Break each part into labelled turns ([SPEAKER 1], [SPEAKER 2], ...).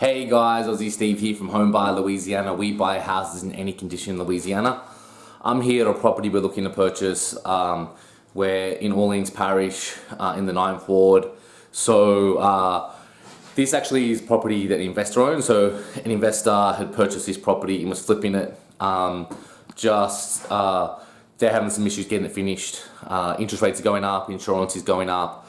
[SPEAKER 1] Hey guys, Aussie Steve here from Home Buyer Louisiana. We buy houses in any condition in Louisiana. I'm here at a property we're looking to purchase. We're in Orleans Parish in the 9th Ward. So this actually is property that an investor owns. So an investor had purchased this property and was flipping it. They're having some issues getting it finished. Interest rates are going up, insurance is going up.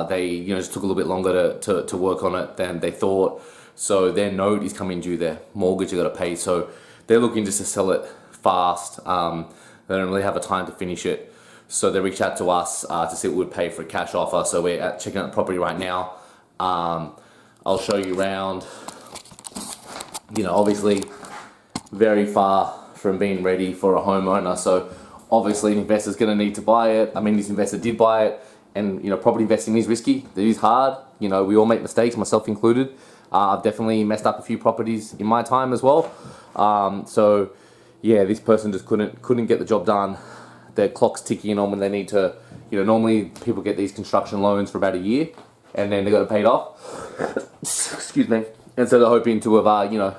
[SPEAKER 1] They just took a little bit longer to work on it than they thought. So their note is coming due, their mortgage they got to pay. So they're looking just to sell it fast. They don't really have a time to finish it. So they reached out to us to see what we'd pay for a cash offer. So we're checking out the property right now. I'll show you around. Obviously very far from being ready for a homeowner. So obviously an investor's going to need to buy it. I mean, this investor did buy it. And property investing is risky. It is hard. We all make mistakes, myself included. I've definitely messed up a few properties in my time as well. So yeah, this person just couldn't get the job done. Their clock's ticking on when they need to. Normally people get these construction loans for about a year, and then they got it paid off. Excuse me. And so they're hoping to have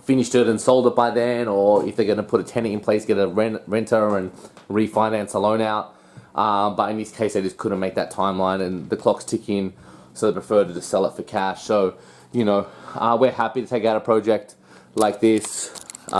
[SPEAKER 1] finished it and sold it by then, or if they're going to put a tenant in place, get a renter and refinance a loan out. But in this case, they just couldn't make that timeline, and the clock's ticking, so they prefer to just sell it for cash. So, we're happy to take out a project like this. They've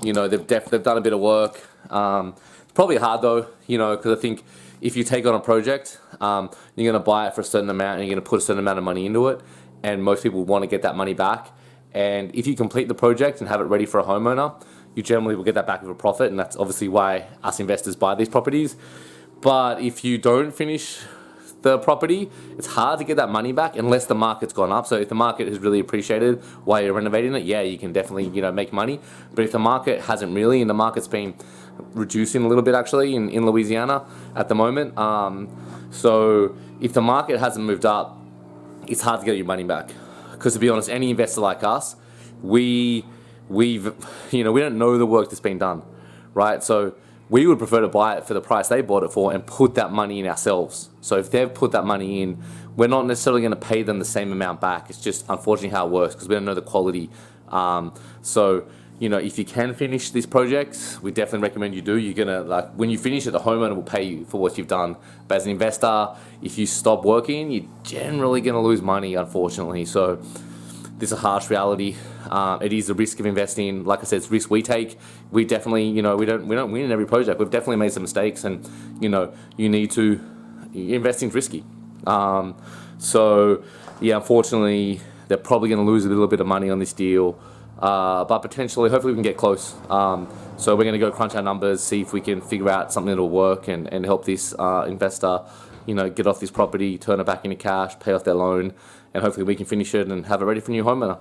[SPEAKER 1] done a bit of work. Probably hard though, because I think if you take on a project, you're going to buy it for a certain amount, and you're going to put a certain amount of money into it, and most people want to get that money back. And if you complete the project and have it ready for a homeowner, you generally will get that back with a profit, and that's obviously why us investors buy these properties. But if you don't finish the property, it's hard to get that money back unless the market's gone up. So if the market has really appreciated while you're renovating it, yeah, you can definitely make money. But if the market hasn't really, and the market's been reducing a little bit actually in Louisiana at the moment, so if the market hasn't moved up, it's hard to get your money back. Because to be honest, any investor like us, we don't know the work that's been done, right? So we would prefer to buy it for the price they bought it for and put that money in ourselves. So if they've put that money in, we're not necessarily going to pay them the same amount back. It's just unfortunately how it works because we don't know the quality. So if you can finish these projects, we definitely recommend you do. You're gonna when you finish it, the homeowner will pay you for what you've done. But as an investor, if you stop working, you're generally going to lose money, unfortunately. So this is a harsh reality. It is the risk of investing. Like I said, it's risk we take. We definitely, we don't win in every project. We've definitely made some mistakes, and you need to. Investing is risky. So yeah, unfortunately, they're probably going to lose a little bit of money on this deal, but potentially, hopefully, we can get close. So we're going to go crunch our numbers, see if we can figure out something that'll work, and help this investor, get off this property, turn it back into cash, pay off their loan, and hopefully we can finish it and have it ready for a new homeowner.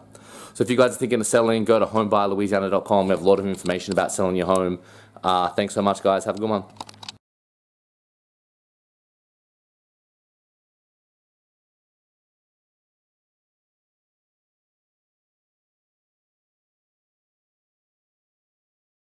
[SPEAKER 1] So if you guys are thinking of selling, go to homebuyerlouisiana.com. We have a lot of information about selling your home. Thanks so much, guys. Have a good one.